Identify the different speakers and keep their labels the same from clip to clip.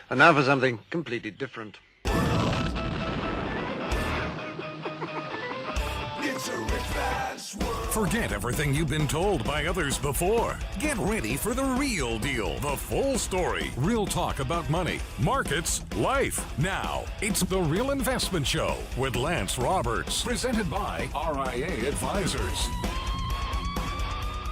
Speaker 1: And now for something completely different.
Speaker 2: Forget everything you've been told by others before. Get ready for the real deal, the full story. Real talk about money, markets, life. Now, it's The Real Investment Show with Lance Roberts, presented by RIA Advisors.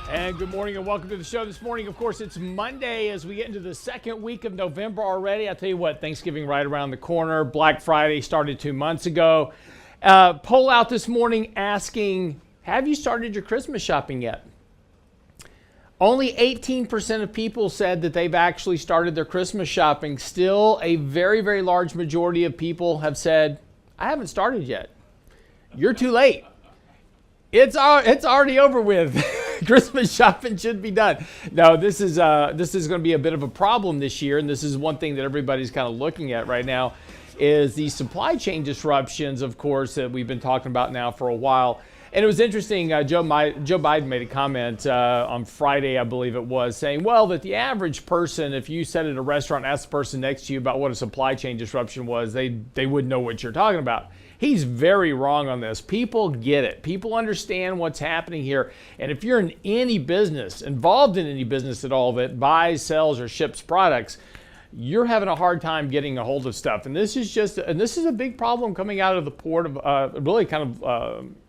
Speaker 3: And good morning and welcome to the show this morning. Of course, it's Monday as we get into the second week of November already. I'll tell you what, Thanksgiving right around the corner. Black Friday started 2 months ago. Poll out this morning asking, have you started your Christmas shopping yet? Only 18% of people said that they've actually started their Christmas shopping. Still, a very, very large majority of people have said, I haven't started yet. You're too late. It's already over with. Christmas shopping should be done. No, this is going to be a bit of a problem this year, and this is one thing that everybody's kind of looking at right now is the supply chain disruptions, of course, that we've been talking about now for a while. And it was interesting, Joe Biden made a comment on Friday, I believe it was, saying, well, that the average person, if you sat at a restaurant and asked the person next to you about what a supply chain disruption was, they wouldn't know what you're talking about. He's very wrong on this. People get it. People understand what's happening here. And if you're in any business, involved in any business at all that buys, sells, or ships products, you're having a hard time getting a hold of stuff. And this is a big problem coming out of the port of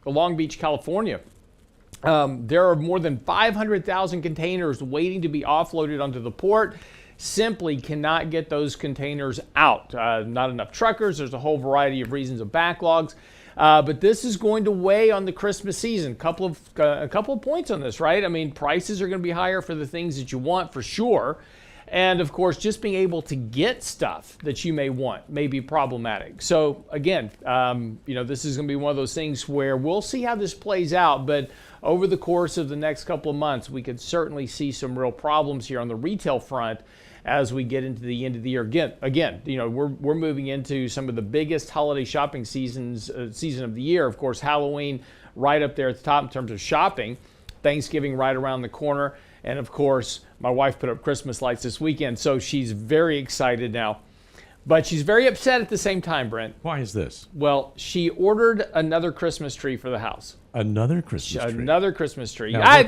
Speaker 3: Long Beach, California. There are more than 500,000 containers waiting to be offloaded onto the port. Simply cannot get those containers out. Not enough truckers. There's a whole variety of reasons of backlogs. But this is going to weigh on the Christmas season. A couple of points on this, right? I mean, prices are going to be higher for the things that you want for sure. And of course, just being able to get stuff that you may want may be problematic. So again, this is going to be one of those things where we'll see how this plays out. But over the course of the next couple of months, we could certainly see some real problems here on the retail front as we get into the end of the year. Again, we're moving into some of the biggest holiday shopping season of the year. Of course, Halloween right up there at the top in terms of shopping. Thanksgiving right around the corner. And of course, my wife put up Christmas lights this weekend, so she's very excited now. But she's very upset at the same time, Brent.
Speaker 4: Why is this?
Speaker 3: Well, she ordered another Christmas tree for the house.
Speaker 4: Another Christmas tree?
Speaker 3: Another Christmas tree.
Speaker 4: Now,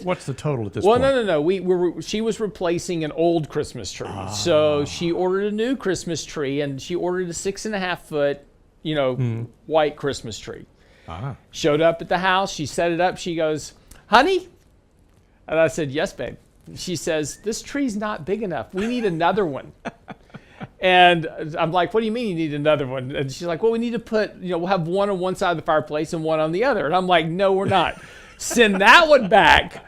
Speaker 4: what's the total at this point?
Speaker 3: Well, no. She was replacing an old Christmas tree. So she ordered a new Christmas tree, and she ordered a 6.5-foot, white Christmas tree. Showed up at the house. She set it up. She goes, honey? And I said, yes, babe. She says, this tree's not big enough. We need another one. And I'm like, what do you mean you need another one? And she's like, well, we need to put, we'll have one on one side of the fireplace and one on the other. And I'm like, no, we're not. Send that one back.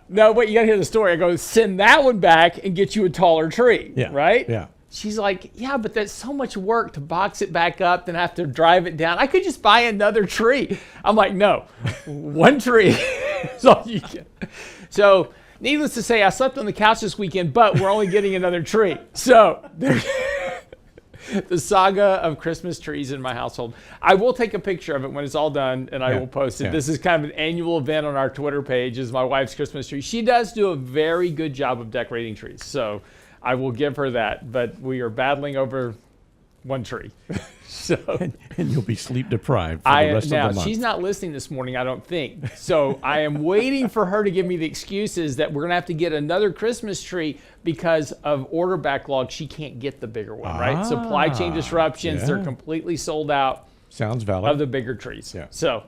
Speaker 3: No, wait, you got to hear the story. I go, send that one back and get you a taller tree.
Speaker 4: Yeah.
Speaker 3: Right?
Speaker 4: Yeah.
Speaker 3: She's like, yeah, but that's so much work to box it back up, then have to drive it down. I could just buy another tree. I'm like, no, one tree is all you get. So needless to say, I slept on the couch this weekend, but we're only getting another tree. So the saga of Christmas trees in my household. I will take a picture of it when it's all done, and I will post it. Yeah. This is kind of an annual event on our Twitter page, is my wife's Christmas tree. She does do a very good job of decorating trees, so I will give her that. But we are battling over one tree. So
Speaker 4: and you'll be sleep deprived for the rest of the month.
Speaker 3: Now, she's not listening this morning, I don't think. So I am waiting for her to give me the excuses that we're going to have to get another Christmas tree because of order backlog. She can't get the bigger one, right? Supply chain disruptions, they're completely sold out.
Speaker 4: Sounds valid.
Speaker 3: Of the bigger trees.
Speaker 4: Yeah.
Speaker 3: So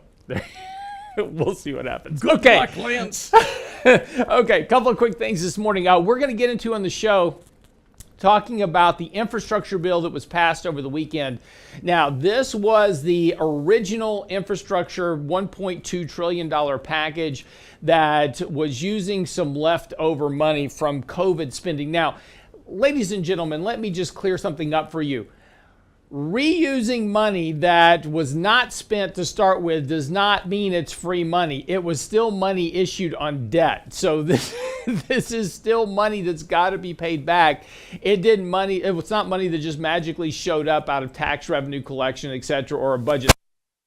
Speaker 3: we'll see what happens.
Speaker 4: Good luck, Lance.
Speaker 3: Okay, a couple of quick things this morning. We're going to get into on the show talking about the infrastructure bill that was passed over the weekend. Now, this was the original infrastructure $1.2 trillion package that was using some leftover money from COVID spending. Now, ladies and gentlemen, let me just clear something up for you. Reusing money that was not spent to start with does not mean it's free money. It was still money issued on debt. So this is still money that's got to be paid back. It was not money that just magically showed up out of tax revenue collection, etc., or a budget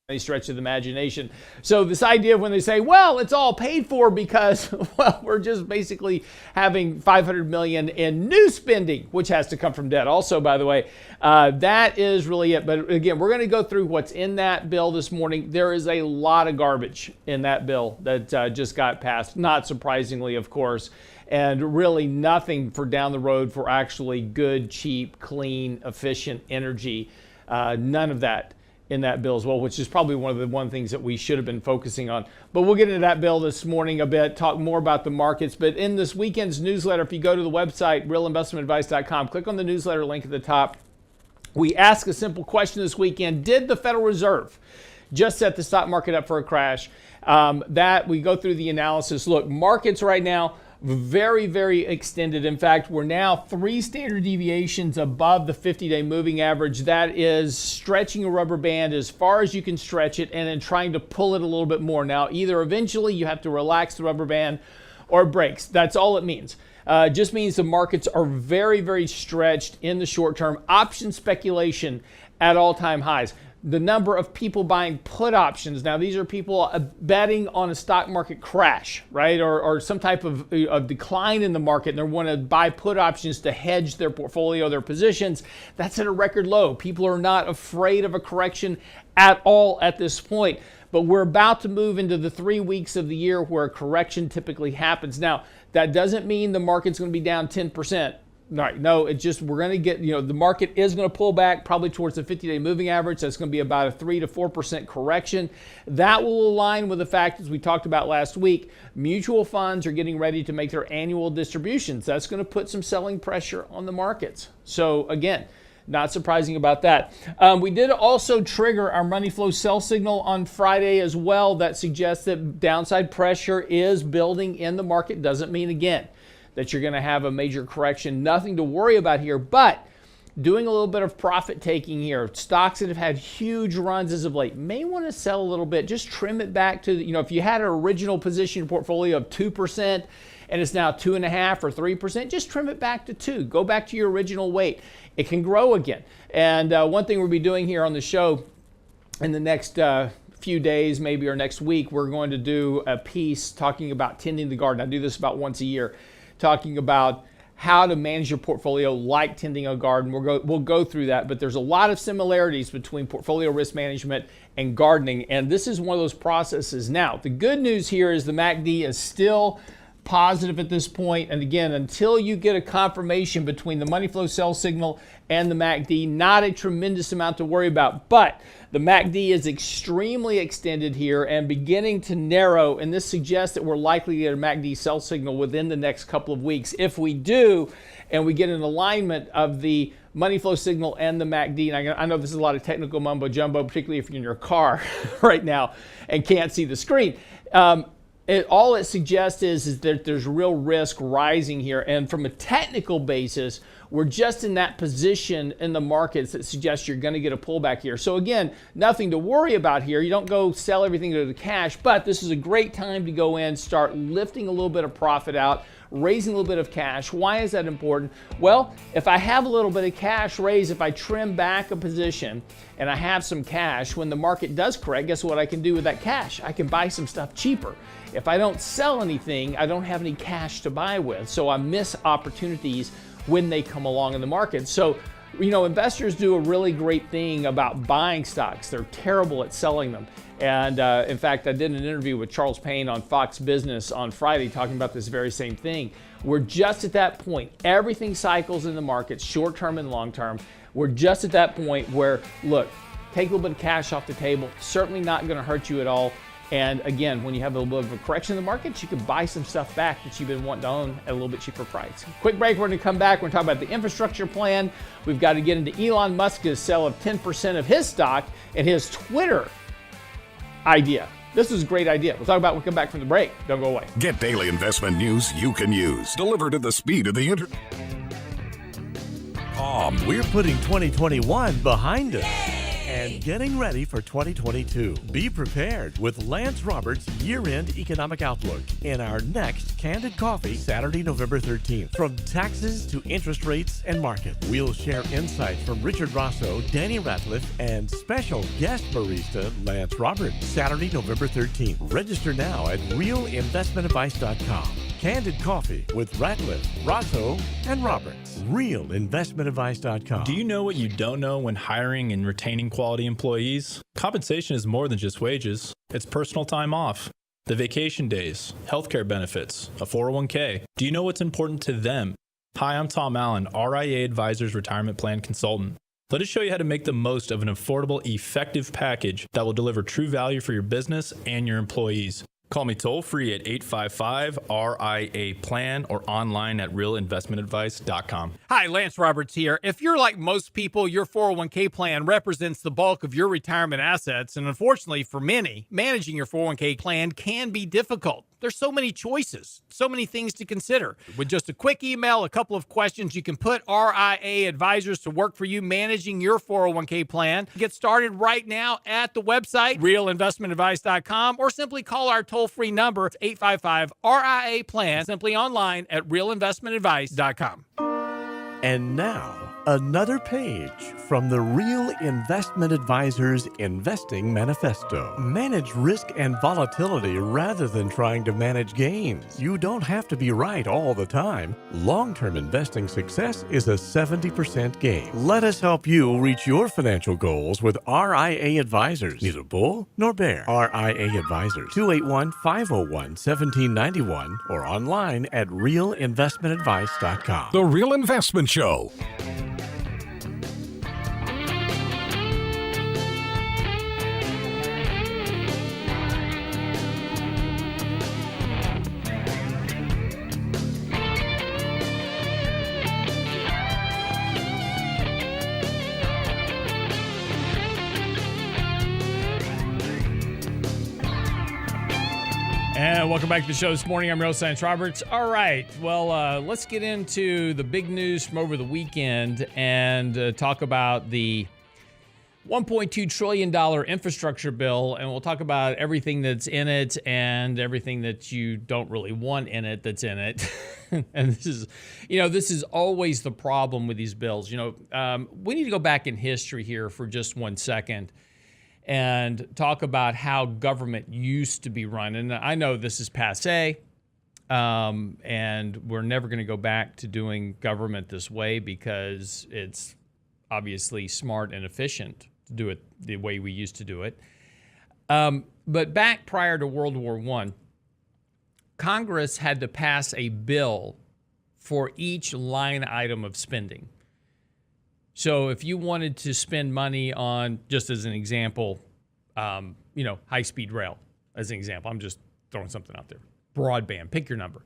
Speaker 3: any stretch of the imagination. So this idea of when they say, well, it's all paid for because, well, we're just basically having $500 million in new spending, which has to come from debt also, by the way, that is really it. But again, we're going to go through what's in that bill this morning. There is a lot of garbage in that bill that just got passed, not surprisingly, of course, and really nothing for down the road for actually good, cheap, clean, efficient energy. None of that in that bill as well, which is probably one of the things that we should have been focusing on. But we'll get into that bill this morning a bit, talk more about the markets. But in this weekend's newsletter, if you go to the website, realinvestmentadvice.com, click on the newsletter link at the top. We ask a simple question this weekend. Did the Federal Reserve just set the stock market up for a crash? That we go through the analysis. Look, markets right now, very, very extended. In fact, we're now 3 standard deviations above the 50-day moving average. That is stretching a rubber band as far as you can stretch it and then trying to pull it a little bit more. Now, either eventually you have to relax the rubber band or it breaks. That's all it means. Just means the markets are very, very stretched in the short term. Option speculation at all-time highs. The number of people buying put options. Now, these are people betting on a stock market crash, right? Or some type of decline in the market, and they want to buy put options to hedge their portfolio, their positions. That's at a record low. People are not afraid of a correction at all at this point. But we're about to move into the 3 weeks of the year where a correction typically happens. Now, that doesn't mean the market's going to be down 10%. Right. No, it's just we're going to get, the market is going to pull back probably towards the 50-day moving average. That's going to be about a 3 to 4% correction. That will align with the fact, as we talked about last week, mutual funds are getting ready to make their annual distributions. That's going to put some selling pressure on the markets. So again, not surprising about that. We did also trigger our money flow sell signal on Friday as well. That suggests that downside pressure is building in the market. Doesn't mean, again, that you're going to have a major correction. Nothing to worry about here, but doing a little bit of profit taking here. Stocks that have had huge runs as of late may want to sell a little bit. Just trim it back to, if you had an original position in your portfolio of 2% and it's now 2.5% or 3%, just trim it back to 2%. Go back to your original weight. It can grow again. And one thing we'll be doing here on the show in the next few days, maybe, or next week, we're going to do a piece talking about tending the garden. I do this about once a year, talking about how to manage your portfolio like tending a garden. We'll go through that, but there's a lot of similarities between portfolio risk management and gardening, and this is one of those processes. Now, the good news here is the MACD is still positive at this point, and again, until you get a confirmation between the money flow sell signal and the MACD, not a tremendous amount to worry about, but the MACD is extremely extended here and beginning to narrow, and this suggests that we're likely to get a MACD sell signal within the next couple of weeks. If we do, and we get an alignment of the money flow signal and the MACD, and I know this is a lot of technical mumbo jumbo, particularly if you're in your car right now and can't see the screen. All it suggests is that there's real risk rising here. And from a technical basis, we're just in that position in the markets that suggests you're going to get a pullback here. So again, nothing to worry about here. You don't go sell everything to the cash, but this is a great time to go in, start lifting a little bit of profit out, raising a little bit of cash. Why is that important? Well, if I have a little bit of cash raised, if I trim back a position and I have some cash, when the market does correct, guess what I can do with that cash? I can buy some stuff cheaper. If I don't sell anything, I don't have any cash to buy with. So I miss opportunities when they come along in the market. So, investors do a really great thing about buying stocks. They're terrible at selling them. And in fact, I did an interview with Charles Payne on Fox Business on Friday talking about this very same thing. We're just at that point. Everything cycles in the market, short-term and long-term. We're just at that point where, look, take a little bit of cash off the table. Certainly not going to hurt you at all. And again, when you have a little bit of a correction in the markets, you can buy some stuff back that you've been wanting to own at a little bit cheaper price. Quick break, we're going to come back. We're going to talk about the infrastructure plan. We've got to get into Elon Musk's sell of 10% of his stock and his Twitter idea. This is a great idea. We'll talk about it when we come back from the break. Don't go away.
Speaker 2: Get daily investment news you can use, delivered at the speed of the internet.
Speaker 5: We're putting 2021 behind us. and getting ready for 2022. Be prepared with Lance Roberts' year-end economic outlook in our next Candid Coffee, Saturday, November 13th. From taxes to interest rates and market, we'll share insights from Richard Rosso, Danny Ratliff, and special guest barista Lance Roberts. Saturday, November 13th. Register now at realinvestmentadvice.com. Candid Coffee with Ratliff, Rosso, and Roberts. Realinvestmentadvice.com.
Speaker 6: Do you know what you don't know when hiring and retaining quality employees? Compensation is more than just wages. It's personal time off, the vacation days, healthcare benefits, a 401k. Do you know what's important to them? Hi, I'm Tom Allen, RIA Advisors Retirement Plan Consultant. Let us show you how to make the most of an affordable, effective package that will deliver true value for your business and your employees. Call me toll-free at 855-RIA-PLAN or online at realinvestmentadvice.com.
Speaker 3: Hi, Lance Roberts here. If you're like most people, your 401k plan represents the bulk of your retirement assets. And unfortunately for many, managing your 401k plan can be difficult. There's so many choices, so many things to consider. With just a quick email, a couple of questions, you can put RIA advisors to work for you managing your 401k plan. Get started right now at the website, realinvestmentadvice.com, or simply call our toll-free number, 855-RIA-PLAN, simply online at realinvestmentadvice.com.
Speaker 5: And now, another page from the Real Investment Advisors Investing Manifesto. Manage risk and volatility rather than trying to manage gains. You don't have to be right all the time. Long-term investing success is a 70% gain. Let us help you reach your financial goals with RIA Advisors. Neither bull nor bear. RIA Advisors, 281-501-1791 or online at realinvestmentadvice.com.
Speaker 2: The Real Investment Show.
Speaker 3: And welcome back to the show this morning. I'm Real Lance Roberts. All right. Well, let's get into the big news from over the weekend and talk about the $1.2 trillion infrastructure bill. And we'll talk about everything that's in it and everything that you don't really want in it that's in it. And this is always the problem with these bills. We need to go back in history here for just 1 second and talk about how government used to be run. And I know this is passé, and we're never going to go back to doing government this way because it's obviously smart and efficient to do it the way we used to do it. But back prior to World War I, Congress had to pass a bill for each line item of spending. So if you wanted to spend money on, just as an example, high-speed rail, as an example, I'm just throwing something out there, broadband, pick your number.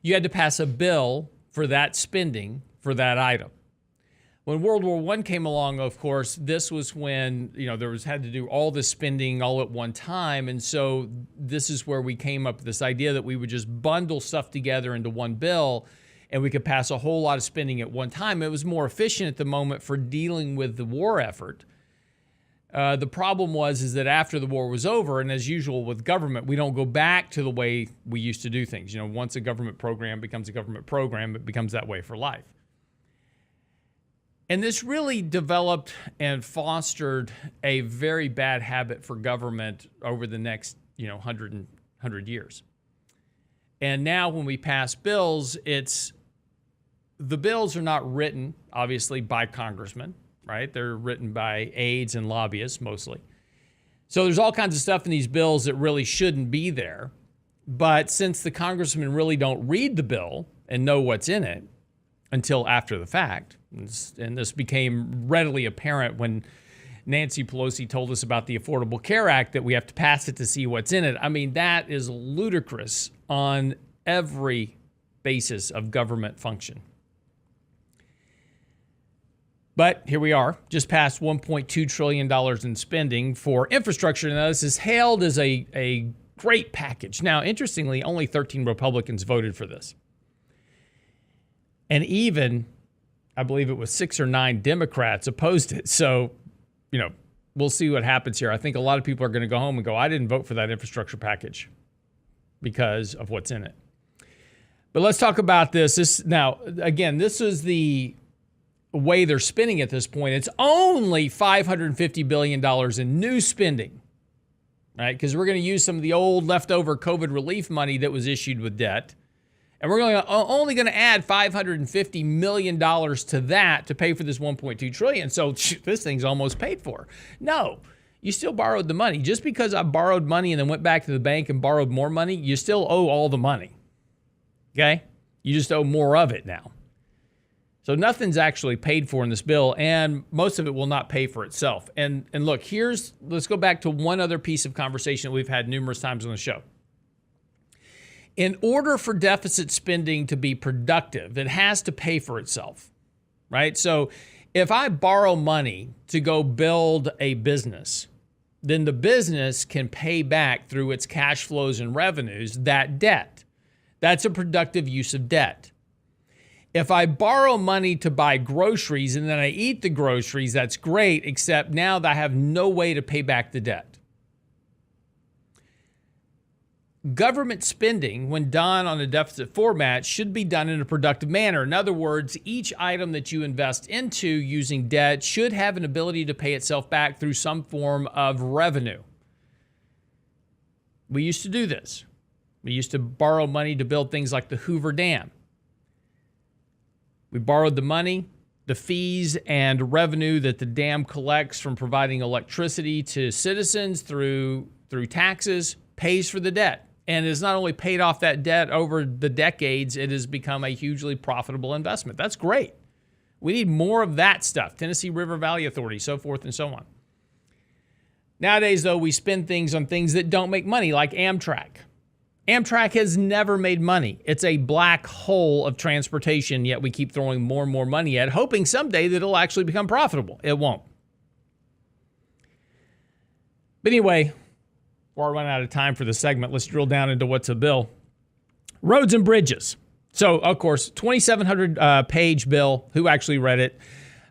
Speaker 3: You had to pass a bill for that spending for that item. When World War I came along, of course, this was when, had to do all this spending all at one time. And so this is where we came up with this idea that we would just bundle stuff together into one bill and we could pass a whole lot of spending at one time. It was more efficient at the moment for dealing with the war effort. The problem is that after the war was over, and as usual with government, we don't go back to the way we used to do things. Once a government program becomes a government program, it becomes that way for life. And this really developed and fostered a very bad habit for government over the next, 100 years. And now when we pass bills, the bills are not written, obviously, by congressmen, right? They're written by aides and lobbyists mostly. So there's all kinds of stuff in these bills that really shouldn't be there. But since the congressmen really don't read the bill and know what's in it until after the fact, and this became readily apparent when Nancy Pelosi told us about the Affordable Care Act, that we have to pass it to see what's in it. I mean, that is ludicrous on every basis of government function. But here we are, just past $1.2 trillion in spending for infrastructure. Now, this is hailed as a great package. Now, interestingly, only 13 Republicans voted for this. And even, I believe it was 6 or 9 Democrats opposed it. So, we'll see what happens here. I think a lot of people are going to go home and go, I didn't vote for that infrastructure package because of what's in it. But let's talk about this. Now, again, this is the way they're spending at this point. It's only $550 billion in new spending, right? Because we're going to use some of the old leftover COVID relief money that was issued with debt. And we're only going to add $550 million to that to pay for this $1.2 trillion. So this thing's almost paid for. No, you still borrowed the money. Just because I borrowed money and then went back to the bank and borrowed more money, you still owe all the money. Okay? You just owe more of it now. So nothing's actually paid for in this bill, and most of it will not pay for itself. And look, let's go back to one other piece of conversation that we've had numerous times on the show. In order for deficit spending to be productive, it has to pay for itself, right? So if I borrow money to go build a business, then the business can pay back through its cash flows and revenues that debt. That's a productive use of debt. If I borrow money to buy groceries and then I eat the groceries, that's great, except now that I have no way to pay back the debt. Government spending, when done on a deficit format, should be done in a productive manner. In other words, each item that you invest into using debt should have an ability to pay itself back through some form of revenue. We used to do this. We used to borrow money to build things like the Hoover Dam. We borrowed the money, the fees and revenue that the dam collects from providing electricity to citizens through taxes pays for the debt. And it has not only paid off that debt over the decades, it has become a hugely profitable investment. That's great. We need more of that stuff. Tennessee River Valley Authority, so forth and so on. Nowadays, though, we spend things on things that don't make money, like Amtrak. Amtrak has never made money. It's a black hole of transportation, yet we keep throwing more and more money at it, hoping someday that it'll actually become profitable. It won't. But anyway, before I run out of time for the segment, let's drill down into what's a bill. Roads and bridges. So, of course, 2,700 page bill. Who actually read it?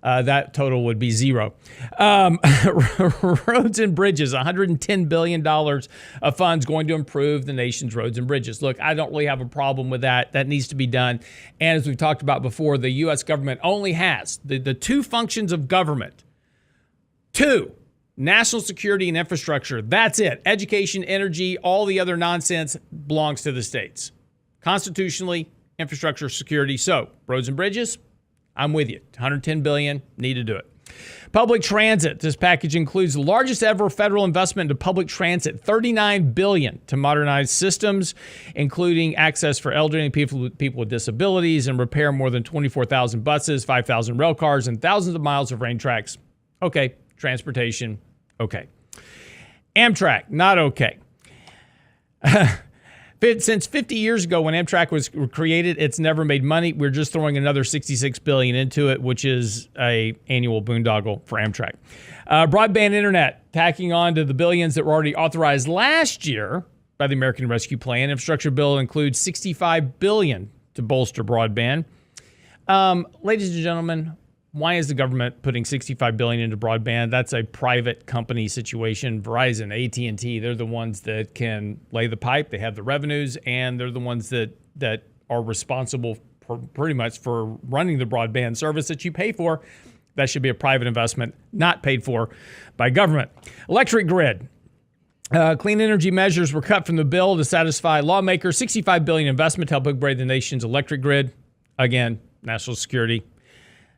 Speaker 3: That total would be zero. Roads and bridges, $110 billion of funds going to improve the nation's roads and bridges. Look, I don't really have a problem with that. That needs to be done. And as we've talked about before, the U.S. government only has the two functions of government. Two, national security and infrastructure. That's it. Education, energy, all the other nonsense belongs to the states. Constitutionally, infrastructure, security. So, roads and bridges, I'm with you. $110 billion, need to do it. Public transit. This package includes the largest ever federal investment into public transit, $39 billion to modernize systems, including access for elderly people with disabilities, and repair more than 24,000 buses, 5,000 rail cars, and thousands of miles of rail tracks. Okay. Transportation, okay. Amtrak, not okay. Since 50 years ago when Amtrak was created, it's never made money. We're just throwing another $66 billion into it, which is an annual boondoggle for Amtrak. Broadband internet, tacking on to the billions that were already authorized last year by the American Rescue Plan. Infrastructure bill includes $65 billion to bolster broadband. Ladies and gentlemen, why is the government putting $65 billion into broadband? That's a private company situation. Verizon, AT&T, they're the ones that can lay the pipe. They have the revenues, and they're the ones that are responsible pretty much for running the broadband service that you pay for. That should be a private investment, not paid for by government. Electric grid. Clean energy measures were cut from the bill to satisfy lawmakers. $65 billion investment to help upgrade the nation's electric grid. Again, national security.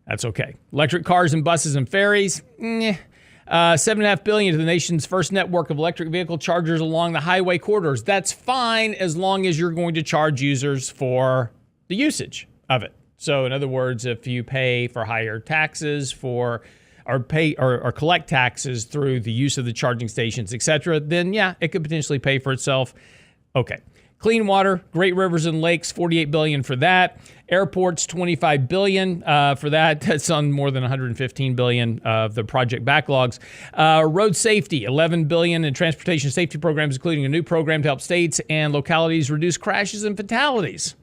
Speaker 3: That's okay. Electric cars and buses and ferries. $7.5 billion to the nation's first network of electric vehicle chargers along the highway corridors. That's fine as long as you're going to charge users for the usage of it. So in other words, if you pay for higher taxes or collect taxes through the use of the charging stations, etc., then yeah, it could potentially pay for itself. Okay. Clean water, great rivers and lakes, $48 billion for that. Airports, $25 billion for that. That's on more than $115 billion of the project backlogs. Road safety, $11 billion in transportation safety programs, including a new program to help states and localities reduce crashes and fatalities.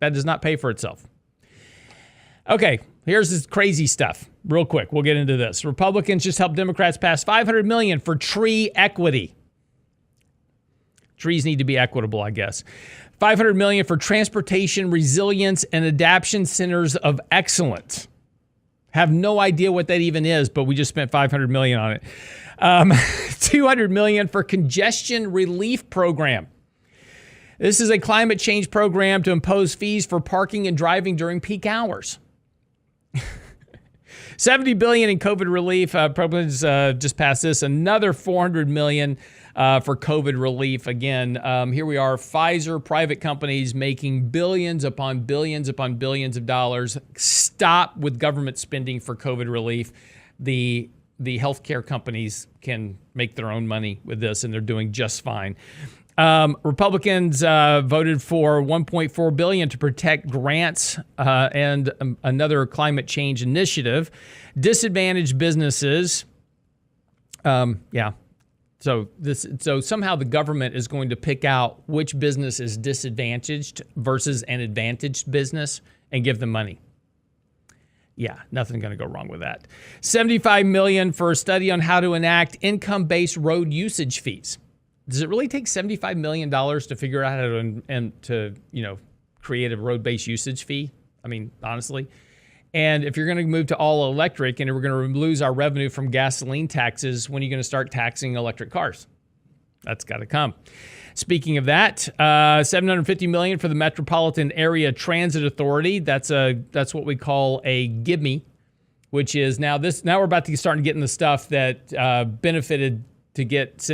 Speaker 3: That does not pay for itself. Okay, here's this crazy stuff. real quick, we'll get into this. Republicans just helped Democrats pass $500 million for tree equity. Trees need to be equitable, I guess. $500 million for transportation resilience and adaptation centers of excellence. Have no idea what that even is, but we just spent $500 million on it. $200 million for congestion relief program. This is a climate change program to impose fees for parking and driving during peak hours. $70 billion in COVID relief. Republicans just passed this. Another $400 million for COVID relief. Again, here we are, Pfizer, private companies making billions upon billions upon billions of dollars. Stop with government spending for COVID relief. The healthcare companies can make their own money with this, and they're doing just fine. Republicans voted for $1.4 billion to protect grants and another climate change initiative. Disadvantaged businesses. So somehow the government is going to pick out which business is disadvantaged versus an advantaged business and give them money. Yeah, nothing going to go wrong with that. $75 million for a study on how to enact income-based road usage fees. Does it really take $75 million to figure out how to create a road-based usage fee? I mean, honestly. And if you're going to move to all electric and we're going to lose our revenue from gasoline taxes, when are you going to start taxing electric cars? That's got to come. Speaking of that, $750 million for the Metropolitan Area Transit Authority. That's what we call a gimme, which is now we're about to start getting the stuff that benefited to get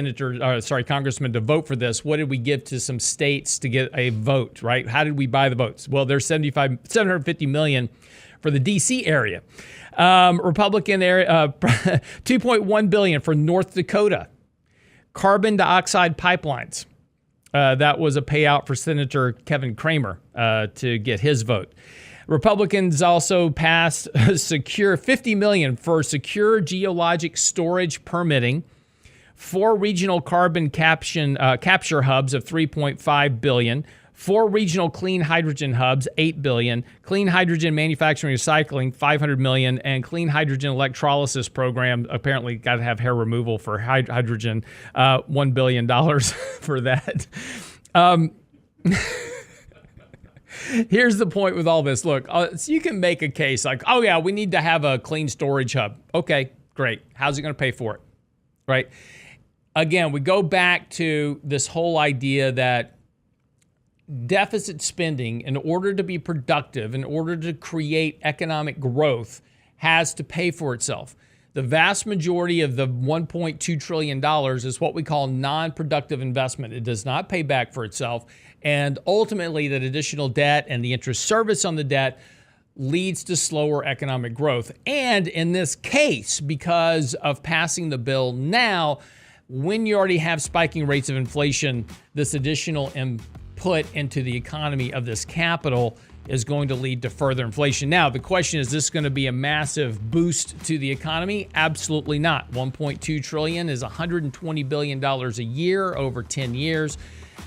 Speaker 3: congressmen to vote for this. What did we give to some states to get a vote, right? How did we buy the votes? Well, there's $750 million for the D.C. area. Republican area, $2.1 billion for North Dakota. Carbon dioxide pipelines. That was a payout for Senator Kevin Cramer to get his vote. Republicans also passed $50 million for secure geologic storage permitting. 4 regional carbon capture hubs of $3.5 billion. 4 regional clean hydrogen hubs, $8 billion. Clean hydrogen manufacturing and recycling, $500 million. And clean hydrogen electrolysis program, apparently got to have hair removal for hydrogen, $1 billion for that. Here's the point with all this. Look, so you can make a case like, oh yeah, we need to have a clean storage hub. Okay, great. How's it going to pay for it? Right? Again, we go back to this whole idea that deficit spending, in order to be productive, in order to create economic growth, has to pay for itself. The vast majority of the $1.2 trillion is what we call non-productive investment. It does not pay back for itself. And ultimately, that additional debt and the interest service on the debt leads to slower economic growth. And in this case, because of passing the bill now, when you already have spiking rates of inflation, this additional input into the economy of this capital is going to lead to further inflation. Now, the question is this going to be a massive boost to the economy? Absolutely not. $1.2 trillion is $120 billion a year over 10 years.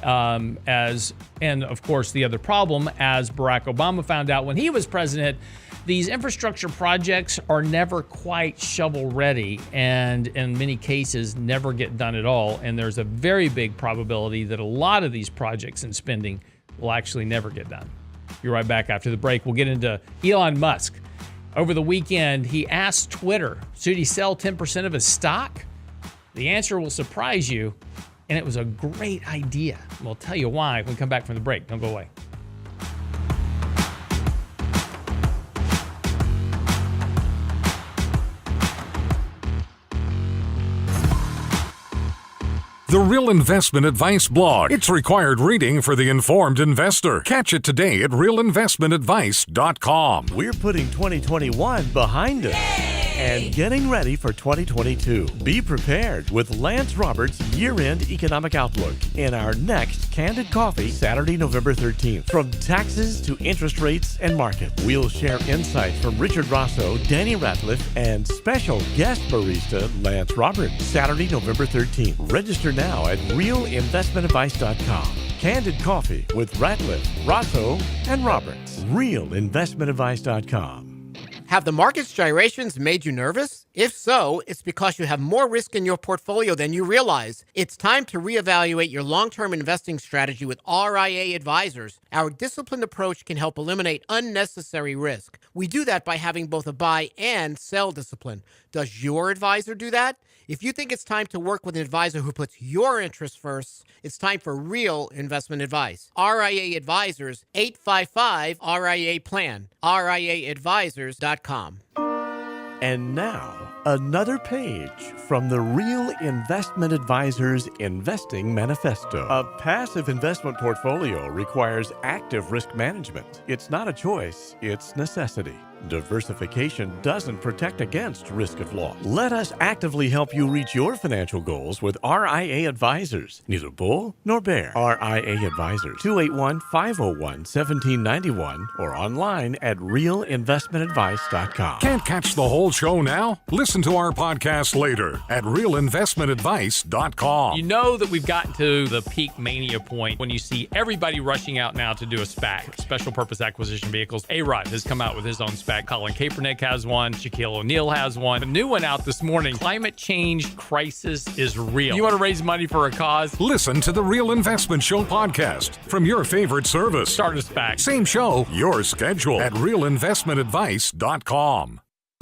Speaker 3: And of course, the other problem, as Barack Obama found out when he was president, these infrastructure projects are never quite shovel ready and in many cases never get done at all. And there's a very big probability that a lot of these projects and spending will actually never get done. Be right back after the break. We'll get into Elon Musk. Over the weekend, he asked Twitter, should he sell 10% of his stock? The answer will surprise you, and it was a great idea. We'll tell you why when we come back from the break. Don't go away.
Speaker 2: The Real Investment Advice blog. It's required reading for the informed investor. Catch it today at realinvestmentadvice.com.
Speaker 5: We're putting 2021 behind us and getting ready for 2022. Be prepared with Lance Roberts' year-end economic outlook in our next Candid Coffee, Saturday, November 13th. From taxes to interest rates and market, we'll share insights from Richard Rosso, Danny Ratliff, and special guest barista Lance Roberts. Saturday, November 13th. Register now at realinvestmentadvice.com. Candid Coffee with Ratliff, Rosso, and Roberts. realinvestmentadvice.com.
Speaker 7: Have the market's gyrations made you nervous? If so, it's because you have more risk in your portfolio than you realize. It's time to reevaluate your long-term investing strategy with RIA Advisors. Our disciplined approach can help eliminate unnecessary risk. We do that by having both a buy and sell discipline. Does your advisor do that? If you think it's time to work with an advisor who puts your interests first, it's time for real investment advice. RIA Advisors, 855-RIA-PLAN, RIAadvisors.com.
Speaker 5: And now, another page from the Real Investment Advisors Investing Manifesto. A passive investment portfolio requires active risk management. It's not a choice, it's necessity. Diversification doesn't protect against risk of loss. Let us actively help you reach your financial goals with RIA Advisors. Neither bull nor bear. RIA Advisors, 281-501-1791 or online at realinvestmentadvice.com.
Speaker 2: Can't catch the whole show now? Listen to our podcast later at realinvestmentadvice.com.
Speaker 3: You know that we've gotten to the peak mania point when you see everybody rushing out now to do a SPAC, special purpose acquisition vehicles. A-Rod has come out with his own SPAC. Colin Kaepernick has one. Shaquille O'Neal has one. A new one out this morning. Climate change crisis is real. You want to raise money for a cause?
Speaker 2: Listen to the Real Investment Show podcast from your favorite service.
Speaker 3: Start a SPAC.
Speaker 2: Same show, your schedule at realinvestmentadvice.com.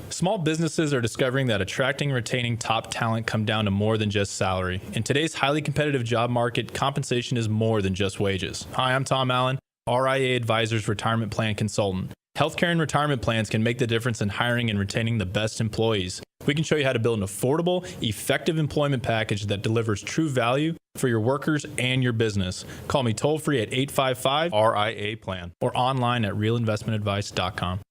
Speaker 6: Small businesses are discovering that attracting and retaining top talent come down to more than just salary. In today's highly competitive job market, compensation is more than just wages. Hi, I'm Tom Allen, RIA Advisors Retirement Plan Consultant. Healthcare and retirement plans can make the difference in hiring and retaining the best employees. We can show you how to build an affordable, effective employment package that delivers true value for your workers and your business. Call me toll-free at 855-RIA-PLAN or online at realinvestmentadvice.com.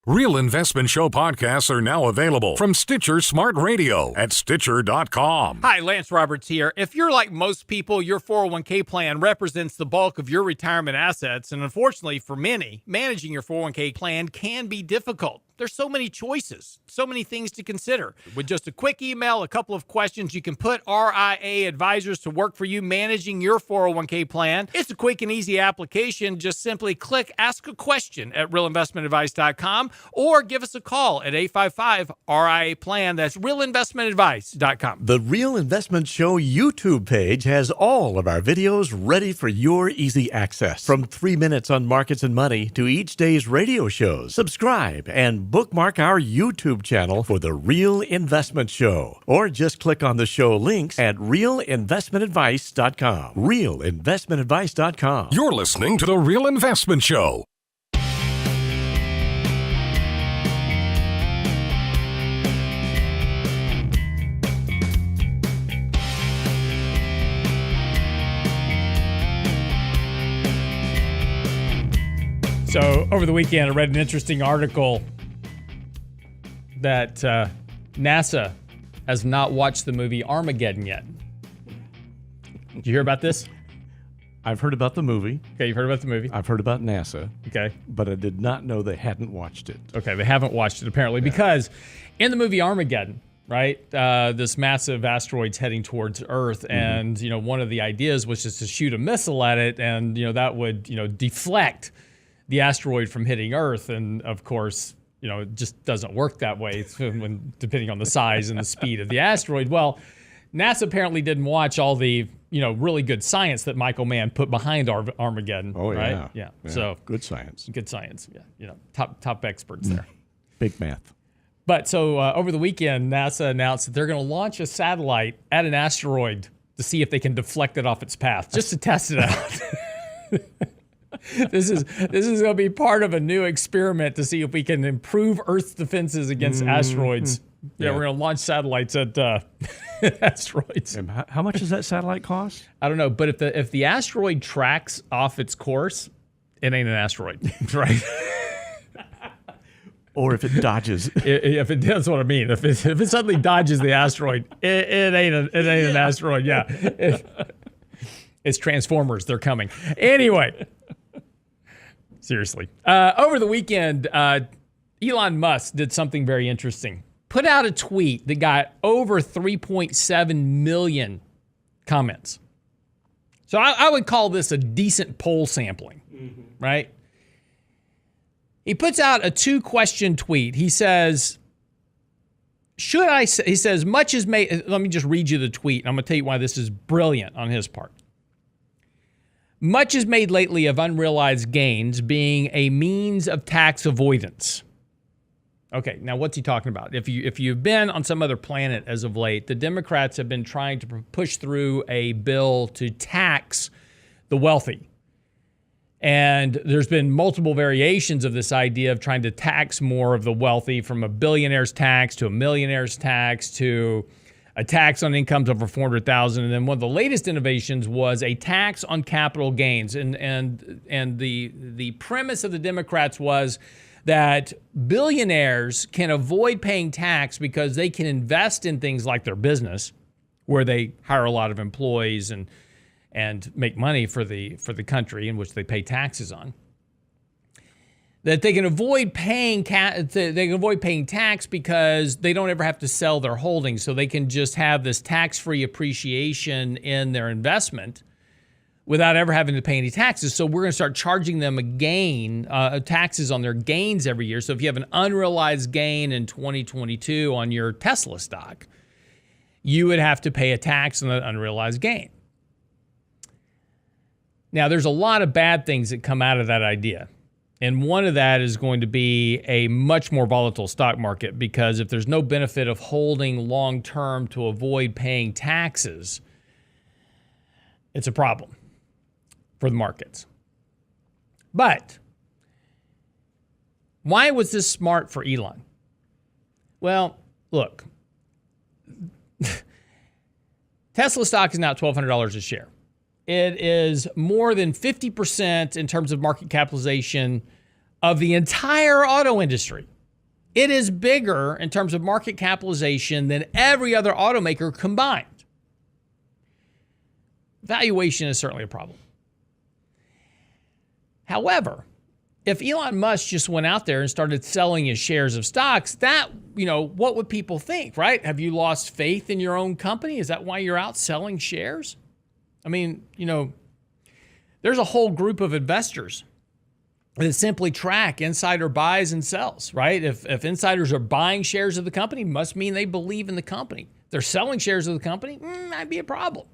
Speaker 2: Real Investment Show podcasts are now available from Stitcher Smart Radio at Stitcher.com.
Speaker 3: Hi, Lance Roberts here. If you're like most people, your 401k plan represents the bulk of your retirement assets. And unfortunately for many, managing your 401k plan can be difficult. There's so many choices, so many things to consider. With just a quick email, a couple of questions, you can put RIA Advisors to work for you managing your 401k plan. It's a quick and easy application. Just simply click Ask a Question at realinvestmentadvice.com or give us a call at 855-RIA-PLAN. That's realinvestmentadvice.com.
Speaker 5: The Real Investment Show YouTube page has all of our videos ready for your easy access. From 3 minutes on markets and money to each day's radio shows. Subscribe and bookmark our YouTube channel for The Real Investment Show. Or just click on the show links at realinvestmentadvice.com. Realinvestmentadvice.com.
Speaker 2: You're listening to The Real Investment Show.
Speaker 3: So over the weekend, I read an interesting article that NASA has not watched the movie Armageddon yet. Did you hear about this?
Speaker 4: I've heard about the movie.
Speaker 3: Okay, you've heard about the movie.
Speaker 4: I've heard about NASA.
Speaker 3: Okay.
Speaker 4: But I did not know they hadn't watched it.
Speaker 3: Okay, they haven't watched it apparently because in the movie Armageddon, right, this massive asteroid's heading towards Earth, and one of the ideas was just to shoot a missile at it, and that would deflect the asteroid from hitting Earth, and of course, it just doesn't work that way depending on the size and the speed of the asteroid. Well, NASA apparently didn't watch all the really good science that Michael Mann put behind Armageddon.
Speaker 4: Oh yeah,
Speaker 3: right? Yeah.
Speaker 4: Yeah.
Speaker 3: So
Speaker 4: good science.
Speaker 3: Good science. Yeah. Top experts there.
Speaker 4: Big math.
Speaker 3: But so over the weekend, NASA announced that they're going to launch a satellite at an asteroid to see if they can deflect it off its path, just to test it out. This is going to be part of a new experiment to see if we can improve Earth's defenses against asteroids. Yeah, we're going to launch satellites at asteroids.
Speaker 4: And how much does that satellite cost?
Speaker 3: I don't know, but if the asteroid tracks off its course, it ain't an asteroid, right?
Speaker 4: Or if it dodges.
Speaker 3: If it does what I mean. If it suddenly dodges the asteroid, it ain't an asteroid. Yeah, it's Transformers. They're coming anyway. Seriously, over the weekend, Elon Musk did something very interesting. Put out a tweet that got over 3.7 million comments. So I would call this a decent poll sampling, right? He puts out a 2-question tweet. He says, he says, much is made, let me just read you the tweet. I'm going to tell you why this is brilliant on his part. Much is made lately of unrealized gains being a means of tax avoidance. Okay, now what's he talking about? If you've been on some other planet as of late, the Democrats have been trying to push through a bill to tax the wealthy. And there's been multiple variations of this idea of trying to tax more of the wealthy, from a billionaire's tax to a millionaire's tax to a tax on incomes over $400,000. And then one of the latest innovations was a tax on capital gains. And the premise of the Democrats was that billionaires can avoid paying tax because they can invest in things like their business, where they hire a lot of employees and make money for the country in which they pay taxes on. That they can avoid paying tax because they don't ever have to sell their holdings, so they can just have this tax-free appreciation in their investment without ever having to pay any taxes. So we're going to start charging them taxes on their gains every year. So if you have an unrealized gain in 2022 on your Tesla stock, you would have to pay a tax on that unrealized gain. Now, there's a lot of bad things that come out of that idea. And one of that is going to be a much more volatile stock market, because if there's no benefit of holding long term to avoid paying taxes, it's a problem for the markets. But why was this smart for Elon? Well, look, Tesla stock is now $1,200 a share. It is more than 50% in terms of market capitalization of the entire auto industry. It is bigger in terms of market capitalization than every other automaker combined. Valuation is certainly a problem. However, if Elon Musk just went out there and started selling his shares of stocks, what would people think, right? Have you lost faith in your own company? Is that why you're out selling shares? I mean, there's a whole group of investors that simply track insider buys and sells, right? If insiders are buying shares of the company, must mean they believe in the company. If they're selling shares of the company, might be a problem.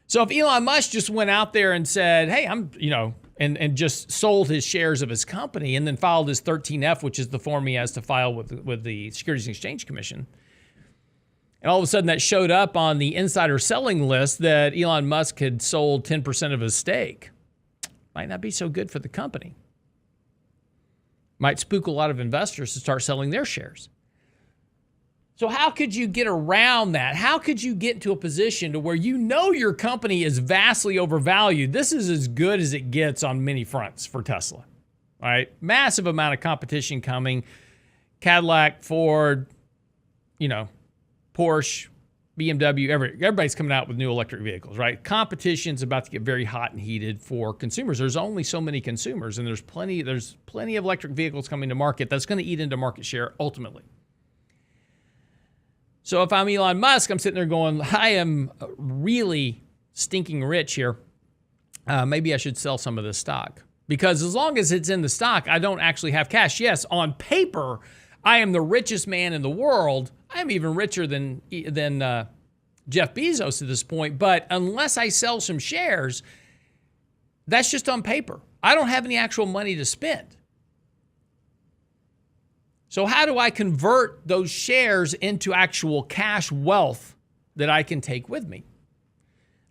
Speaker 3: So if Elon Musk just went out there and said, hey, and just sold his shares of his company and then filed his 13F, which is the form he has to file with the Securities and Exchange Commission, and all of a sudden that showed up on the insider selling list that Elon Musk had sold 10% of his stake, might not be so good for the company. Might spook a lot of investors to start selling their shares. So how could you get around that? How could you get into a position to where your company is vastly overvalued? This is as good as it gets on many fronts for Tesla. All right? Massive amount of competition coming. Cadillac, Ford, Porsche, BMW, everybody's coming out with new electric vehicles, right? Competition's about to get very hot and heated for consumers. There's only so many consumers, and there's plenty of electric vehicles coming to market that's going to eat into market share ultimately. So if I'm Elon Musk, I'm sitting there going, I am really stinking rich here. Maybe I should sell some of this stock, because as long as it's in the stock, I don't actually have cash. Yes, on paper, I am the richest man in the world. I'm even richer than Jeff Bezos at this point. But unless I sell some shares, that's just on paper. I don't have any actual money to spend. So how do I convert those shares into actual cash wealth that I can take with me?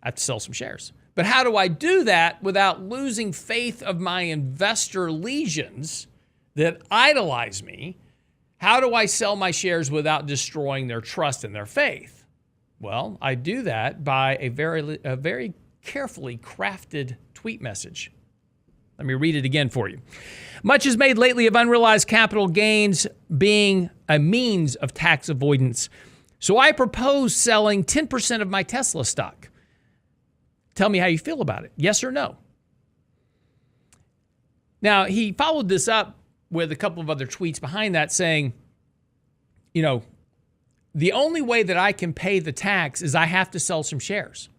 Speaker 3: I have to sell some shares. But how do I do that without losing faith of my investor legions that idolize me? How do I sell my shares without destroying their trust and their faith? Well, I do that by a very carefully crafted tweet message. Let me read it again for you. Much is made lately of unrealized capital gains being a means of tax avoidance. So I propose selling 10% of my Tesla stock. Tell me how you feel about it. Yes or no? Now, he followed this up with a couple of other tweets behind that saying, the only way that I can pay the tax is I have to sell some shares.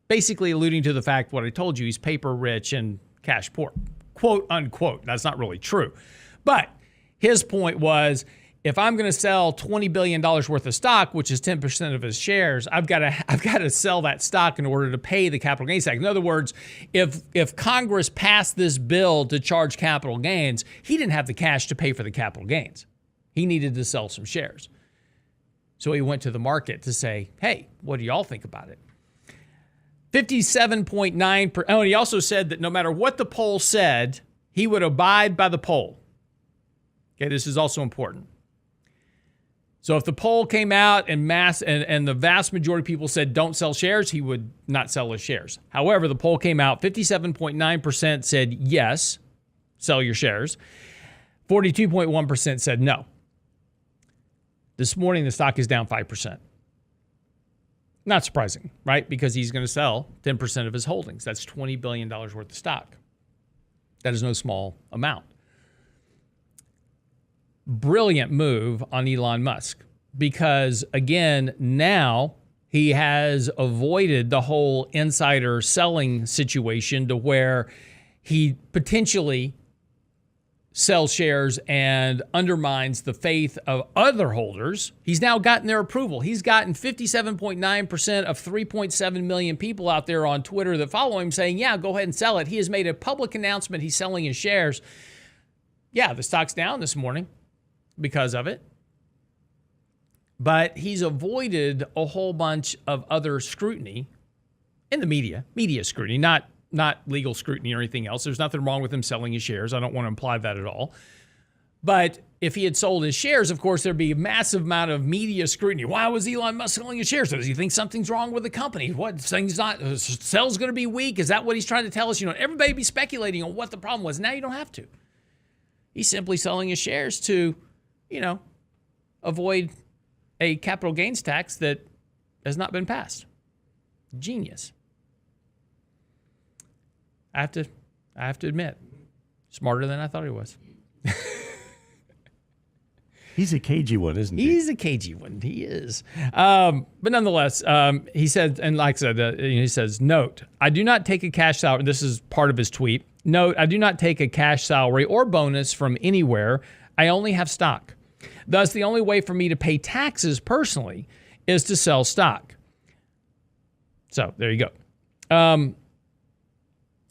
Speaker 3: Basically alluding to the fact what I told you, he's paper rich and cash poor, quote unquote. That's not really true. But his point was, if I'm going to sell $20 billion worth of stock, which is 10% of his shares, I've got to sell that stock in order to pay the capital gains tax. In other words, if Congress passed this bill to charge capital gains, he didn't have the cash to pay for the capital gains. He needed to sell some shares. So he went to the market to say, hey, what do y'all think about it? 57.9%. Oh, and he also said that no matter what the poll said, he would abide by the poll. Okay, this is also important. So if the poll came out and the vast majority of people said don't sell shares, he would not sell his shares. However, the poll came out, 57.9% said yes, sell your shares. 42.1% said no. This morning, the stock is down 5%. Not surprising, right? Because he's going to sell 10% of his holdings. That's $20 billion worth of stock. That is no small amount. Brilliant move on Elon Musk because, again, now he has avoided the whole insider selling situation to where he potentially sells shares and undermines the faith of other holders. He's now gotten their approval. He's gotten 57.9% of 3.7 million people out there on Twitter that follow him saying, yeah, go ahead and sell it. He has made a public announcement he's selling his shares. Yeah, the stock's down this morning because of it. But he's avoided a whole bunch of other scrutiny in the media scrutiny, not legal scrutiny or anything else. There's nothing wrong with him selling his shares. I don't want to imply that at all. But if he had sold his shares, of course, there'd be a massive amount of media scrutiny. Why was Elon Musk selling his shares? Does he think something's wrong with the company? What, things sales going to be weak? Is that what he's trying to tell us? Everybody be speculating on what the problem was. Now you don't have to. He's simply selling his shares to, avoid a capital gains tax that has not been passed. Genius. I have to admit, smarter than I thought he was.
Speaker 4: He's a cagey one, isn't he?
Speaker 3: He's a cagey one. He is. But nonetheless, he said, and like I said, he says, note, I do not take a cash salary. This is part of his tweet. Note, I do not take a cash salary or bonus from anywhere. I only have stock. Thus, the only way for me to pay taxes personally is to sell stock. So there you go.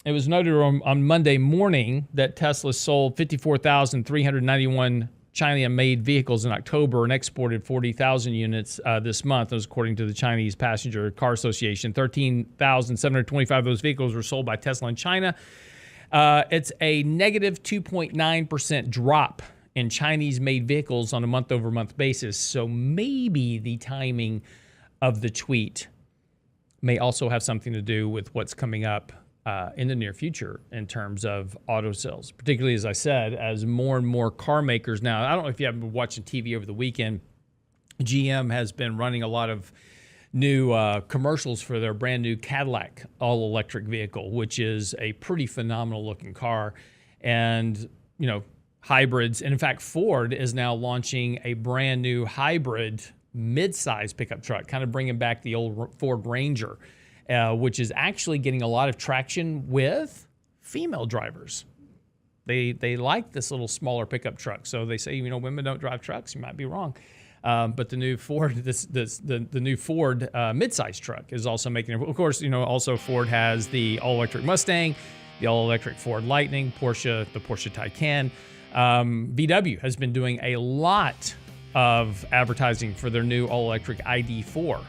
Speaker 3: It was noted on Monday morning that Tesla sold 54,391 China-made vehicles in October and exported 40,000 units this month. That was according to the Chinese Passenger Car Association. 13,725 of those vehicles were sold by Tesla in China. It's a negative 2.9% drop in Chinese-made vehicles on a month-over-month basis. So maybe the timing of the tweet may also have something to do with what's coming up in the near future in terms of auto sales, particularly, as I said, as more and more car makers now. I don't know if you haven't been watching TV over the weekend. GM has been running a lot of new commercials for their brand new Cadillac all-electric vehicle, which is a pretty phenomenal looking car. And, hybrids. And in fact, Ford is now launching a brand new hybrid mid-size pickup truck, kind of bringing back the old Ford Ranger, which is actually getting a lot of traction with female drivers. They like this little smaller pickup truck. So they say, women don't drive trucks. You might be wrong. But the new Ford, the new Ford mid-size truck is also making it. Of course, also Ford has the all-electric Mustang, the all-electric Ford Lightning, the Porsche Taycan. VW has been doing a lot of advertising for their new all-electric ID4.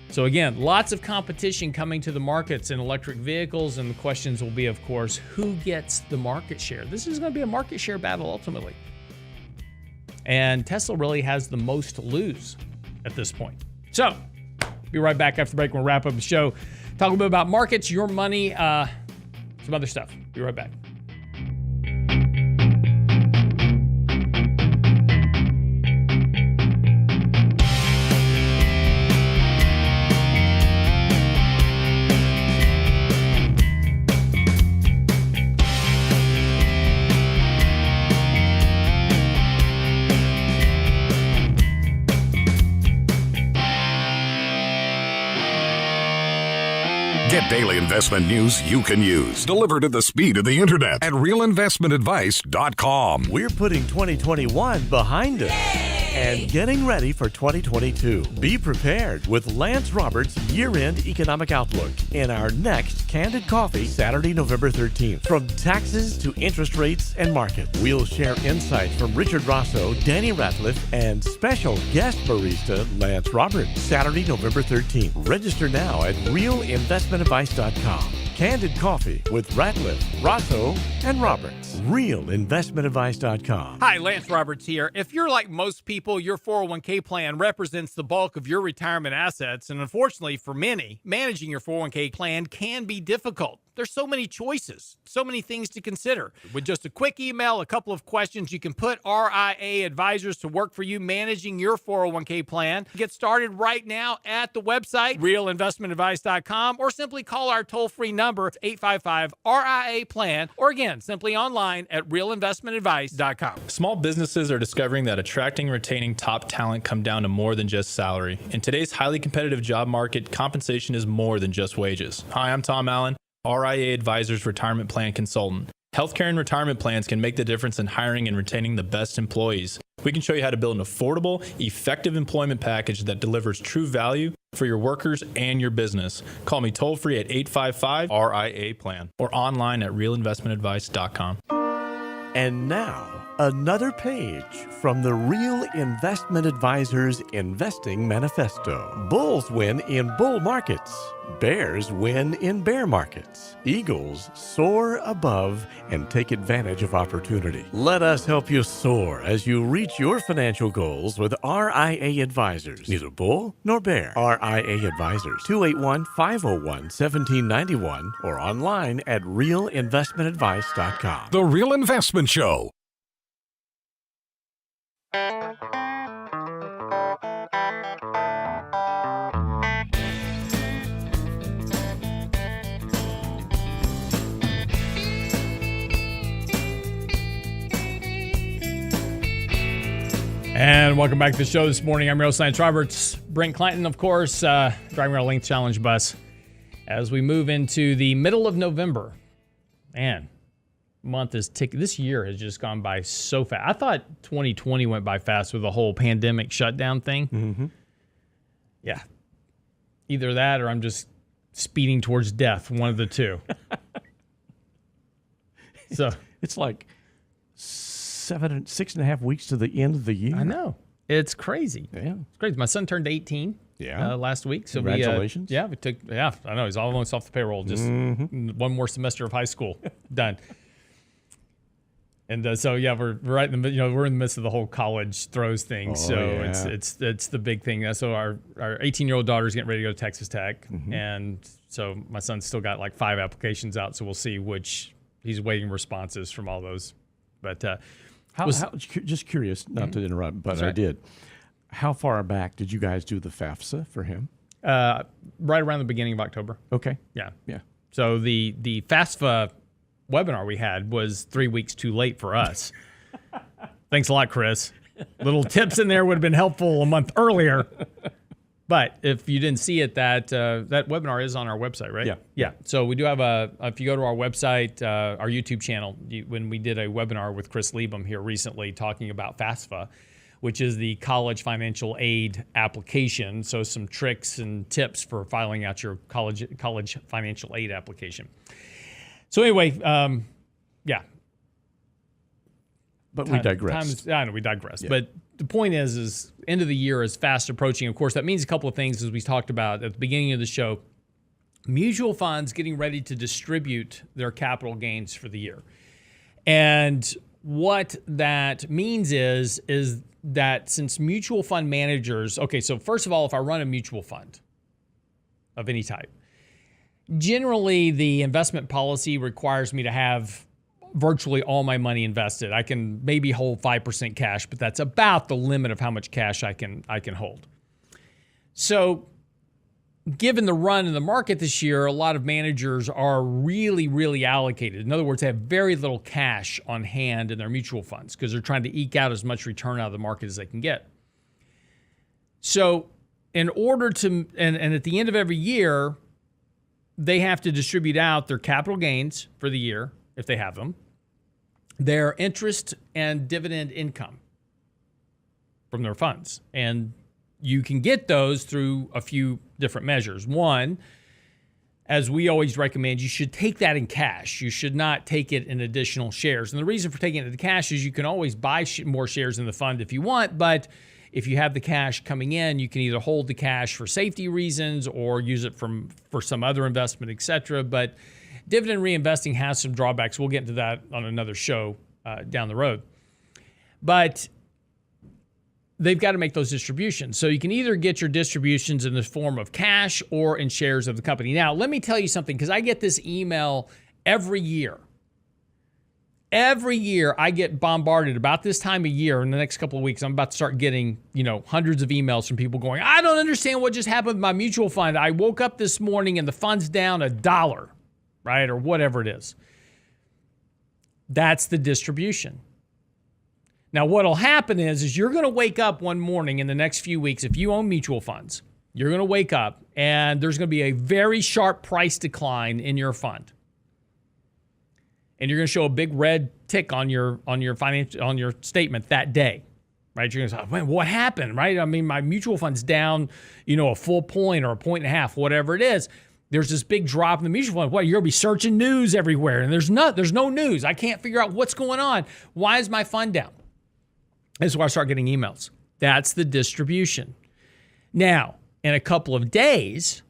Speaker 3: So again, lots of competition coming to the markets in electric vehicles, and the questions will be, of course, who gets the market share? This is going to be a market share battle ultimately. And Tesla really has the most to lose at this point. So, be right back after the break. We'll wrap up the show. Talk a little bit about markets, your money, some other stuff. Be right back.
Speaker 2: Get daily investment news you can use, delivered at the speed of the internet at realinvestmentadvice.com.
Speaker 5: We're putting 2021 behind us and getting ready for 2022. Be prepared with Lance Roberts' year-end economic outlook in our next Candid Coffee, Saturday, November 13th. From taxes to interest rates and market, we'll share insights from Richard Rosso, Danny Ratliff, and special guest barista Lance Roberts. Saturday, November 13th. Register now at realinvestmentadvice.com. Candid Coffee with Ratliff, Rosso, and Roberts. Realinvestmentadvice.com.
Speaker 3: Hi, Lance Roberts here. If you're like most people, your 401k plan represents the bulk of your retirement assets. And unfortunately for many, managing your 401k plan can be difficult. There's so many choices, so many things to consider. With just a quick email, a couple of questions, you can put RIA advisors to work for you managing your 401k plan. Get started right now at the website, realinvestmentadvice.com, or simply call our toll-free number, 855-RIA-PLAN, or again, simply online at realinvestmentadvice.com.
Speaker 6: Small businesses are discovering that attracting and retaining top talent come down to more than just salary. In today's highly competitive job market, compensation is more than just wages. Hi, I'm Tom Allen, RIA Advisors Retirement Plan Consultant. Healthcare and retirement plans can make the difference in hiring and retaining the best employees. We can show you how to build an affordable, effective employment package that delivers true value for your workers and your business. Call me toll-free at 855-RIA-PLAN or online at realinvestmentadvice.com.
Speaker 5: And now, another page from the Real Investment Advisors Investing Manifesto. Bulls win in bull markets. Bears win in bear markets. Eagles soar above and take advantage of opportunity. Let us help you soar as you reach your financial goals with RIA Advisors. Neither bull nor bear. RIA Advisors, 281-501-1791 or online at realinvestmentadvice.com.
Speaker 2: The Real Investment Show.
Speaker 3: And welcome back to the show this morning. I'm your host, Lance Roberts. Brent Clanton, of course, driving our Length Challenge bus as we move into the middle of November. Man, month is ticking. This year has just gone by so fast. I thought 2020 went by fast with the whole pandemic shutdown thing. Mm-hmm. Yeah. Either that or I'm just speeding towards death, one of the two. So
Speaker 4: It's like 6.5 weeks to the end of the year.
Speaker 3: I know. It's crazy.
Speaker 4: Yeah.
Speaker 3: It's crazy. My son turned 18 last week. So
Speaker 4: Congratulations.
Speaker 3: I know. He's almost off the payroll. Just one more semester of high school. Done. And we're right in the we're in the midst of the whole college throws thing. It's the big thing. So our 18-year-old daughter's getting ready to go to Texas Tech, and so my son's still got like 5 applications out. So we'll see which he's waiting responses from all those. But
Speaker 4: just curious, not to interrupt, but I did. How far back did you guys do the FAFSA for him?
Speaker 3: Right around the beginning of October.
Speaker 4: Okay.
Speaker 3: Yeah.
Speaker 4: Yeah.
Speaker 3: So the FAFSA webinar we had was 3 weeks too late for us. Thanks a lot, Chris. Little tips in there would have been helpful a month earlier. But if you didn't see it, that webinar is on our website, right?
Speaker 4: Yeah.
Speaker 3: Yeah. So we do have if you go to our website, our YouTube channel, when we did a webinar with Chris Liebem here recently talking about FAFSA, which is the college financial aid application. So some tricks and tips for filing out your college financial aid application. So anyway, yeah.
Speaker 4: But we digress.
Speaker 3: I know we digress.
Speaker 4: Yeah.
Speaker 3: But the point is end of the year is fast approaching. Of course, that means a couple of things, as we talked about at the beginning of the show. Mutual funds getting ready to distribute their capital gains for the year. And what that means is that since mutual fund managers, okay, so first of all, if I run a mutual fund of any type, generally the investment policy requires me to have virtually all my money invested. I can maybe hold 5% cash, but that's about the limit of how much cash I can hold. So given the run in the market this year, a lot of managers are really, really allocated. In other words, they have very little cash on hand in their mutual funds because they're trying to eke out as much return out of the market as they can get. So in order to, and at the end of every year, they have to distribute out their capital gains for the year, if they have them, their interest and dividend income from their funds. And you can get those through a few different measures. One, as we always recommend, you should take that in cash. You should not take it in additional shares. And the reason for taking it in cash is you can always buy more shares in the fund if you want, but if you have the cash coming in, you can either hold the cash for safety reasons or use it for some other investment, et cetera. But dividend reinvesting has some drawbacks. We'll get into that on another show down the road. But they've got to make those distributions. So you can either get your distributions in the form of cash or in shares of the company. Now, let me tell you something, because I get this email every year. Every year I get bombarded about this time of year. In the next couple of weeks, I'm about to start getting, hundreds of emails from people going, I don't understand what just happened with my mutual fund. I woke up this morning and the fund's down $1, right? Or whatever it is. That's the distribution. Now, what'll happen is you're going to wake up one morning in the next few weeks, if you own mutual funds, you're going to wake up and there's going to be a very sharp price decline in your fund. And you're going to show a big red tick on your statement that day, right? You're going to say, man, what happened, right? I mean, my mutual fund's down, a full point or a point and a half, whatever it is. There's this big drop in the mutual fund. What, you're going to be searching news everywhere, and there's no news. I can't figure out what's going on. Why is my fund down? This is where I start getting emails. That's the distribution. Now, in a couple of days,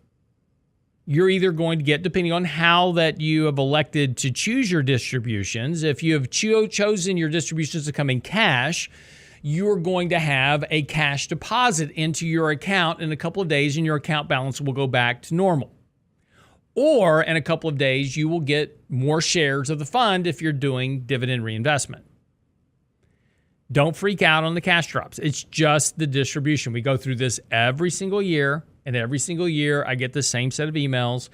Speaker 3: you're either going to get, depending on how that you have elected to choose your distributions, if you have chosen your distributions to come in cash, you're going to have a cash deposit into your account in a couple of days, and your account balance will go back to normal. Or in a couple of days, you will get more shares of the fund if you're doing dividend reinvestment. Don't freak out on the cash drops. It's just the distribution. We go through this every single year. And every single year, I get the same set of emails.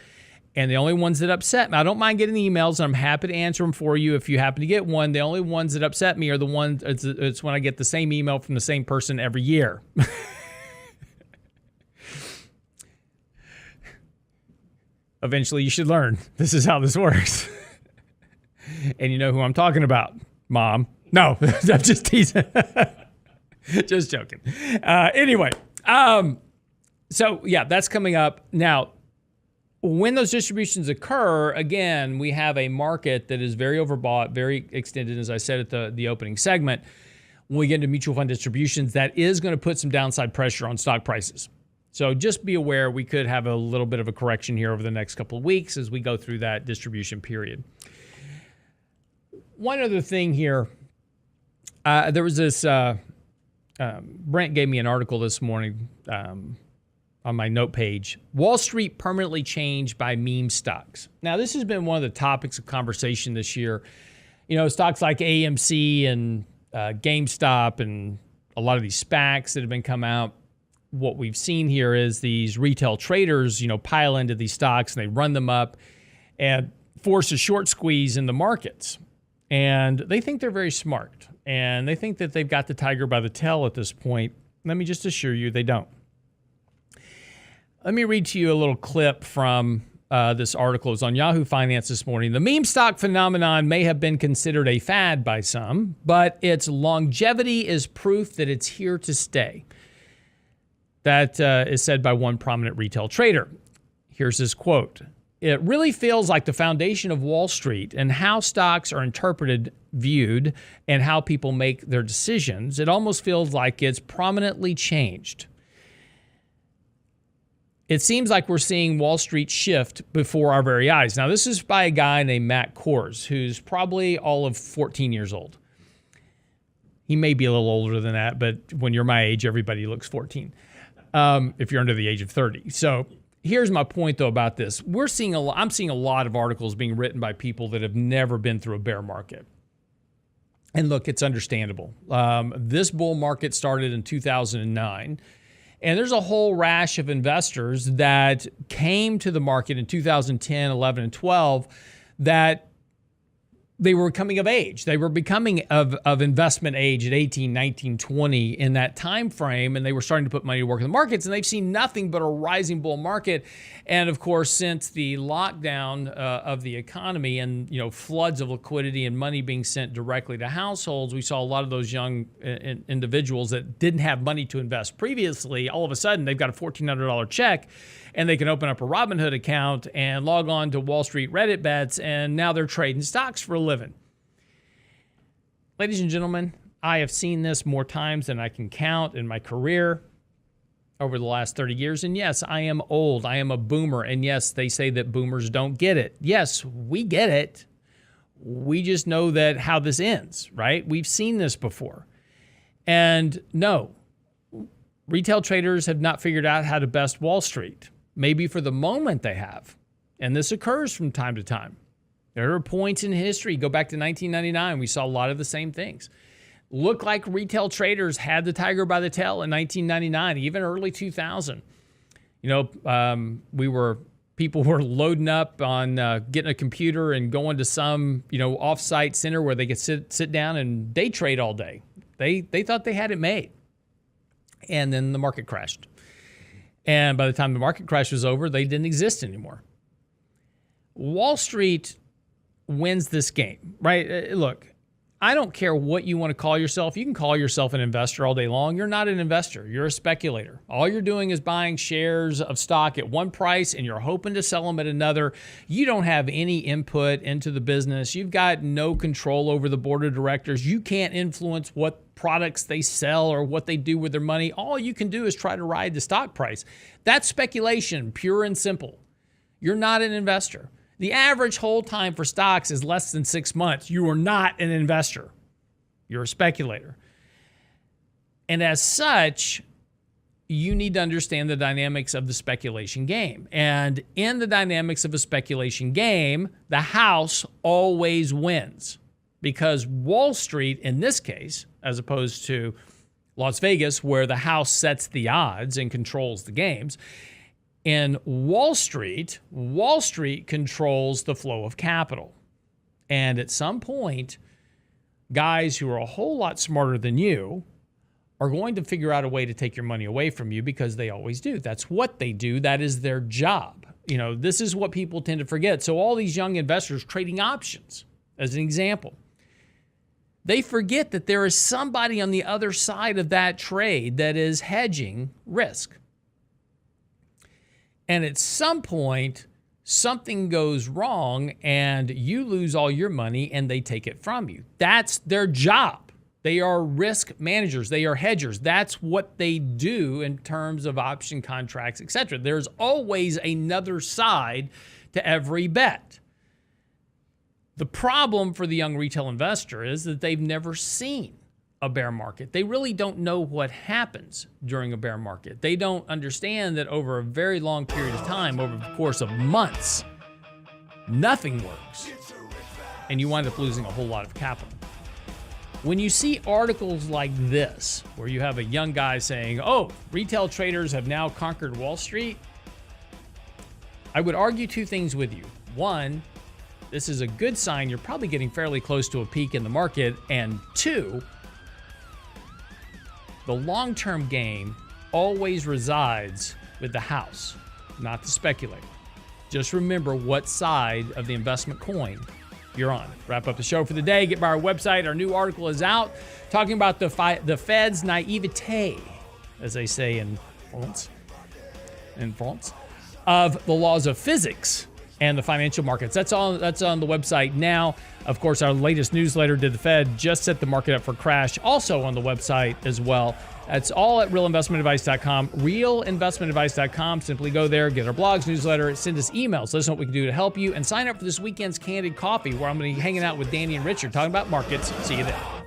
Speaker 3: And the only ones that upset me, I don't mind getting the emails, and I'm happy to answer them for you if you happen to get one. The only ones that upset me are the ones, it's when I get the same email from the same person every year. Eventually, you should learn. This is how this works. And you know who I'm talking about, Mom. No, I'm just teasing. Just joking. Anyway, so, yeah, that's coming up. Now, when those distributions occur, again, we have a market that is very overbought, very extended, as I said at the opening segment. When we get into mutual fund distributions, that is going to put some downside pressure on stock prices. So just be aware we could have a little bit of a correction here over the next couple of weeks as we go through that distribution period. One other thing here, there was this, Brent gave me an article this morning, on my note page, Wall Street permanently changed by meme stocks. Now, this has been one of the topics of conversation this year. Stocks like AMC and GameStop and a lot of these SPACs that have been come out. What we've seen here is these retail traders, pile into these stocks and they run them up and force a short squeeze in the markets. And they think they're very smart. And they think that they've got the tiger by the tail at this point. Let me just assure you they don't. Let me read to you a little clip from this article. It was on Yahoo Finance this morning. The meme stock phenomenon may have been considered a fad by some, but its longevity is proof that it's here to stay. That is said by one prominent retail trader. Here's his quote. It really feels like the foundation of Wall Street and how stocks are interpreted, viewed, and how people make their decisions. It almost feels like it's prominently changed. It seems like we're seeing Wall Street shift before our very eyes. Now, this is by a guy named Matt Kors, who's probably all of 14 years old. He may be a little older than that, but when you're my age, everybody looks 14, if you're under the age of 30. So here's my point, though, about this. I'm seeing a lot of articles being written by people that have never been through a bear market. And look, it's understandable. This bull market started in 2009. And there's a whole rash of investors that came to the market in 2010, 11, and 12 that they were coming of age. They were becoming of investment age at 18, 19, 20 in that time frame, and they were starting to put money to work in the markets, and they've seen nothing but a rising bull market. And of course, since the lockdown of the economy and floods of liquidity and money being sent directly to households, we saw a lot of those young individuals that didn't have money to invest previously. All of a sudden, they've got a $1,400 check, and they can open up a Robinhood account and log on to Wall Street Reddit bets, and now they're trading stocks for a living. Ladies and gentlemen, I have seen this more times than I can count in my career over the last 30 years. And yes, I am old. I am a boomer. And yes, they say that boomers don't get it. Yes, we get it. We just know that how this ends, right? We've seen this before. And no, retail traders have not figured out how to best Wall Street. Maybe for the moment they have. And this occurs from time to time. There are points in history, go back to 1999, we saw a lot of the same things. Looked like retail traders had the tiger by the tail in 1999, even early 2000. People were loading up on getting a computer and going to some, off-site center where they could sit down and day trade all day. They thought they had it made. And then the market crashed. And by the time the market crash was over, they didn't exist anymore. Wall Street wins this game, right? Look, I don't care what you want to call yourself. You can call yourself an investor all day long. You're not an investor. You're a speculator. All you're doing is buying shares of stock at one price and you're hoping to sell them at another. You don't have any input into the business. You've got no control over the board of directors. You can't influence what products they sell or what they do with their money. All you can do is try to ride the stock price. That's speculation, pure and simple. You're not an investor. The average hold time for stocks is less than 6 months. You are not an investor. You're a speculator. And as such, you need to understand the dynamics of the speculation game. And in the dynamics of a speculation game, the house always wins. Because Wall Street, in this case, as opposed to Las Vegas, where the house sets the odds and controls the games, in Wall Street controls the flow of capital. And at some point, guys who are a whole lot smarter than you are going to figure out a way to take your money away from you because they always do. That's what they do. That is their job. This is what people tend to forget. So all these young investors trading options, as an example, they forget that there is somebody on the other side of that trade that is hedging risk. And at some point, something goes wrong and you lose all your money and they take it from you. That's their job. They are risk managers. They are hedgers. That's what they do in terms of option contracts, etc. There's always another side to every bet. The problem for the young retail investor is that they've never seen a bear market. They really don't know what happens during a bear market. They don't understand that over a very long period of time, over the course of months, nothing works. And you wind up losing a whole lot of capital. When you see articles like this, where you have a young guy saying, oh, retail traders have now conquered Wall Street, I would argue two things with you. One, this is a good sign you're probably getting fairly close to a peak in the market. And two, the long-term game always resides with the house, not the speculator. Just remember what side of the investment coin you're on. Wrap up the show for the day. Get by our website. Our new article is out talking about the Fed's naivete, as they say in France, of the laws of physics and the financial markets. That's on the website now. Of course, our latest newsletter, Did the Fed Just Set the Market Up for Crash? Also on the website as well. That's all at realinvestmentadvice.com. Realinvestmentadvice.com. Simply go there, get our blogs, newsletter, send us emails. Let us know what we can do to help you, and sign up for this weekend's Candid Coffee, where I'm going to be hanging out with Danny and Richard talking about markets. See you there.